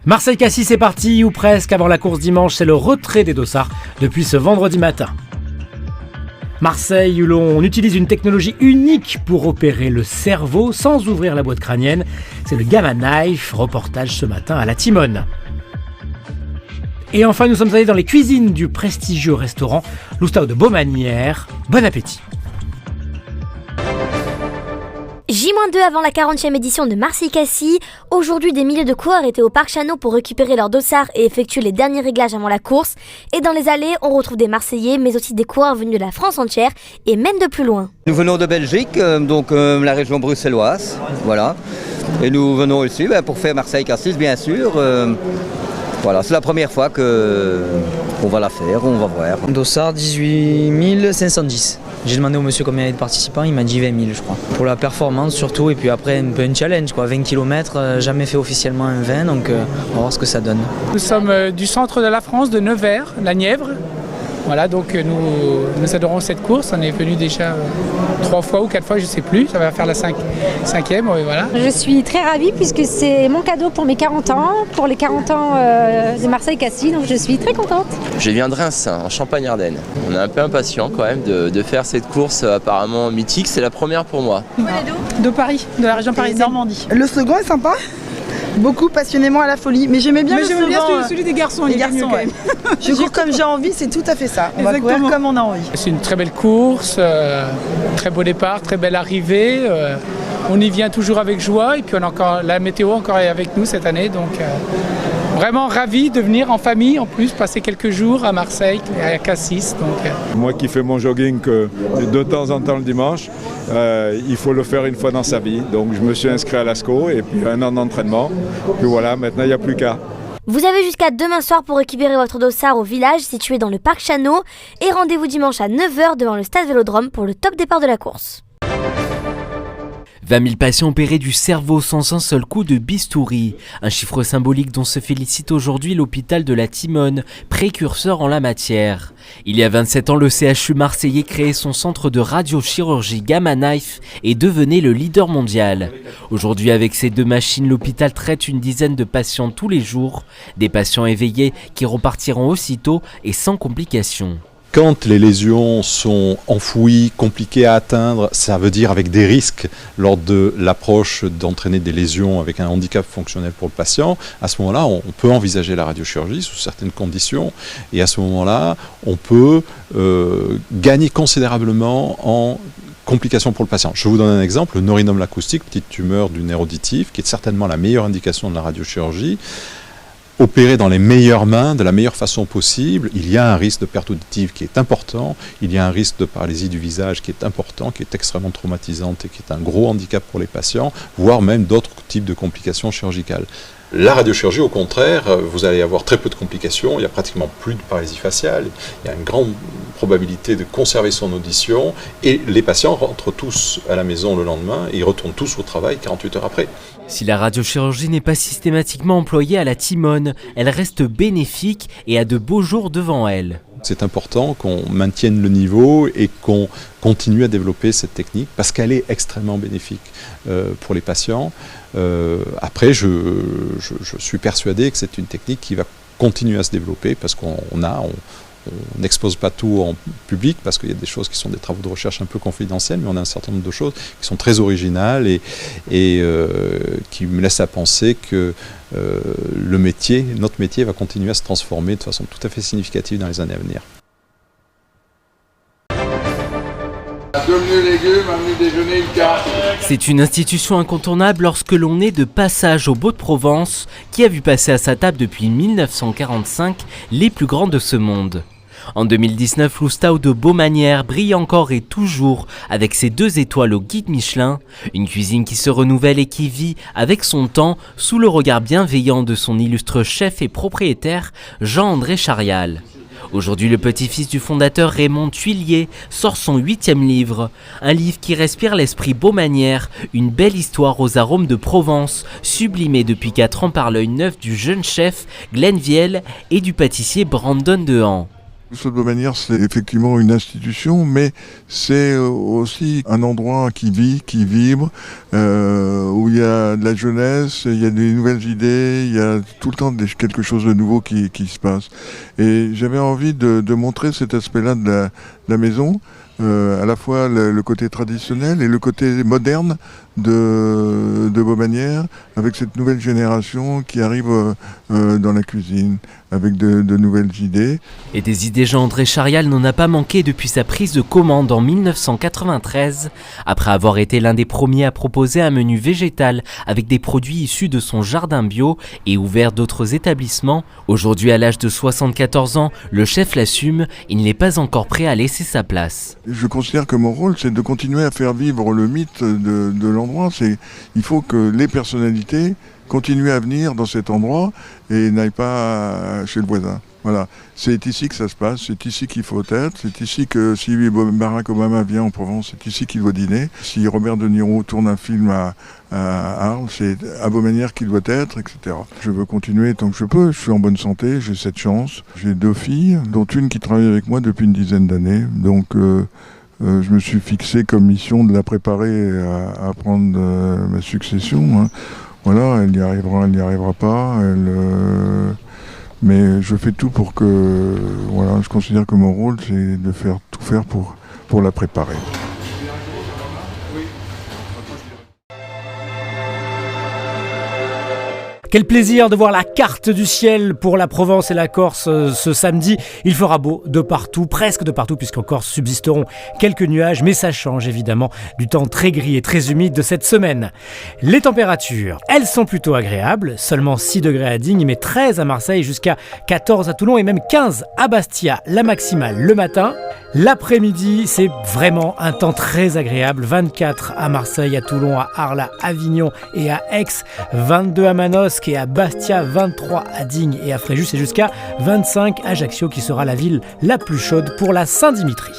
Marseille-Cassis, c'est parti, ou presque, avant la course dimanche, c'est le retrait des dossards depuis ce vendredi matin. Marseille, où l'on utilise une technologie unique pour opérer le cerveau sans ouvrir la boîte crânienne, c'est le Gamma Knife, reportage ce matin à la Timone. Et enfin, nous sommes allés dans les cuisines du prestigieux restaurant Loustao de Baumanière. Bon appétit! J-2 avant la 40e édition de Marseille-Cassis. Aujourd'hui, des milliers de coureurs étaient au Parc Chano pour récupérer leurs dossards et effectuer les derniers réglages avant la course. Et dans les allées, on retrouve des Marseillais, mais aussi des coureurs venus de la France entière et même de plus loin. Nous venons de Belgique, la région bruxelloise, voilà. Et nous venons ici pour faire Marseille-Cassis, bien sûr. Voilà, c'est la première fois qu'on va la faire, on va voir. Dossard 18 510. J'ai demandé au monsieur combien il y avait de participants, il m'a dit 20 000 je crois. Pour la performance surtout, et puis après un peu un challenge, 20 km, jamais fait officiellement un 20, donc on va voir ce que ça donne. Nous sommes du centre de la France, de Nevers, la Nièvre. Voilà, donc nous adorons cette course. On est venu déjà 3 fois ou 4 fois, je ne sais plus. Ça va faire la 5e, voilà. Je suis très ravie puisque c'est mon cadeau pour mes 40 ans, pour les 40 ans de Marseille-Cassis, donc je suis très contente. Je viens de Reims, en Champagne-Ardenne. On est un peu impatient quand même de faire cette course apparemment mythique. C'est la première pour moi. De Paris, de la région parisienne. Normandie. Le slogan est sympa. Beaucoup passionnément à la folie, mais j'aimais bien celui des garçons. Les garçons, ouais. Je cours comme j'ai envie, c'est tout à fait ça. On va courir comme on a envie. C'est une très belle course, très beau départ, très belle arrivée. On y vient toujours avec joie et puis la météo encore est avec nous cette année, donc vraiment ravi de venir en famille en plus, passer quelques jours à Marseille et à Cassis. Moi qui fais mon jogging de temps en temps le dimanche, il faut le faire une fois dans sa vie. Donc je me suis inscrit à l'ASCO et puis 1 an d'entraînement. Puis voilà, maintenant il n'y a plus qu'à. Vous avez jusqu'à demain soir pour récupérer votre dossard au village situé dans le Parc Chano et rendez-vous dimanche à 9h devant le stade Vélodrome pour le top départ de la course. 20 000 patients opérés du cerveau sans un seul coup de bistouri. Un chiffre symbolique dont se félicite aujourd'hui l'hôpital de la Timone, précurseur en la matière. Il y a 27 ans, le CHU marseillais créait son centre de radiochirurgie Gamma Knife et devenait le leader mondial. Aujourd'hui, avec ces 2 machines, l'hôpital traite une dizaine de patients tous les jours. Des patients éveillés qui repartiront aussitôt et sans complications. Quand les lésions sont enfouies, compliquées à atteindre, ça veut dire avec des risques lors de l'approche d'entraîner des lésions avec un handicap fonctionnel pour le patient. À ce moment-là, on peut envisager la radiochirurgie sous certaines conditions et à ce moment-là, on peut gagner considérablement en complications pour le patient. Je vous donne un exemple, le neurinome acoustique, petite tumeur du nerf auditif, qui est certainement la meilleure indication de la radiochirurgie. Opérer dans les meilleures mains, de la meilleure façon possible, il y a un risque de perte auditive qui est important, il y a un risque de paralysie du visage qui est important, qui est extrêmement traumatisante et qui est un gros handicap pour les patients, voire même d'autres types de complications chirurgicales. La radiochirurgie, au contraire, vous allez avoir très peu de complications, il n'y a pratiquement plus de paralysie faciale, il y a une grande probabilité de conserver son audition et les patients rentrent tous à la maison le lendemain et ils retournent tous au travail 48 heures après. Si la radiochirurgie n'est pas systématiquement employée à la Timone, elle reste bénéfique et a de beaux jours devant elle. C'est important qu'on maintienne le niveau et qu'on continue à développer cette technique parce qu'elle est extrêmement bénéfique pour les patients. Après, je suis persuadé que c'est une technique qui va continuer à se développer parce qu'on n'expose pas tout en public parce qu'il y a des choses qui sont des travaux de recherche un peu confidentiels, mais on a un certain nombre de choses qui sont très originales et qui me laissent à penser que notre métier va continuer à se transformer de façon tout à fait significative dans les années à venir. C'est une institution incontournable lorsque l'on est de passage au Beau de Provence, qui a vu passer à sa table depuis 1945 les plus grands de ce monde. En 2019, Loustao de Baumanière brille encore et toujours avec ses 2 étoiles au guide Michelin, une cuisine qui se renouvelle et qui vit avec son temps sous le regard bienveillant de son illustre chef et propriétaire Jean-André Charial. Aujourd'hui, le petit-fils du fondateur Raymond Thuillier sort son 8e livre, un livre qui respire l'esprit Baumanière, une belle histoire aux arômes de Provence, sublimée depuis 4 ans par l'œil neuf du jeune chef Glenn Viel et du pâtissier Brandon Dehan. L'Hosto de Baumanière, c'est effectivement une institution, mais c'est aussi un endroit qui vit, qui vibre, où il y a de la jeunesse, il y a des nouvelles idées, il y a tout le temps quelque chose de nouveau qui se passe. Et j'avais envie de montrer cet aspect-là de la maison, à la fois le côté traditionnel et le côté moderne de Baumanière, avec cette nouvelle génération qui arrive dans la cuisine, avec de nouvelles idées. Et des idées, Jean-André Charial n'en a pas manqué depuis sa prise de commande en 1993, après avoir été l'un des premiers à proposer un menu végétal avec des produits issus de son jardin bio et ouvert d'autres établissements. Aujourd'hui, à l'âge de 74 ans, le chef l'assume, il n'est pas encore prêt à laisser sa place. Je considère que mon rôle, c'est de continuer à faire vivre le mythe de l'endroit. Il faut que les personnalités continuent à venir dans cet endroit et n'aillent pas chez le voisin. Voilà, c'est ici que ça se passe, c'est ici qu'il faut être, c'est ici que si Barack Obama vient en Provence, c'est ici qu'il doit dîner. Si Robert De Niro tourne un film à Arles, c'est à Baumanière qu'il doit être, etc. Je veux continuer tant que je peux, je suis en bonne santé, j'ai cette chance. J'ai 2 filles, dont une qui travaille avec moi depuis une dizaine d'années, donc je me suis fixé comme mission de la préparer à prendre ma succession. Hein. Voilà, elle y arrivera, elle n'y arrivera pas. Mais je fais tout pour que... Voilà, je considère que mon rôle, c'est de tout faire pour la préparer. Quel plaisir de voir la carte du ciel pour la Provence et la Corse ce samedi. Il fera beau de partout, presque de partout, puisqu'en Corse subsisteront quelques nuages, mais ça change évidemment du temps très gris et très humide de cette semaine. Les températures, elles sont plutôt agréables, seulement 6 degrés à Digne, mais 13 à Marseille, jusqu'à 14 à Toulon et même 15 à Bastia, la maximale le matin. L'après-midi, c'est vraiment un temps très agréable, 24 à Marseille, à Toulon, à Arles, à Avignon et à Aix, 22 à Manosque et à Bastia, 23 à Digne et à Fréjus et jusqu'à 25 à Ajaccio qui sera la ville la plus chaude pour la Saint-Dimitri.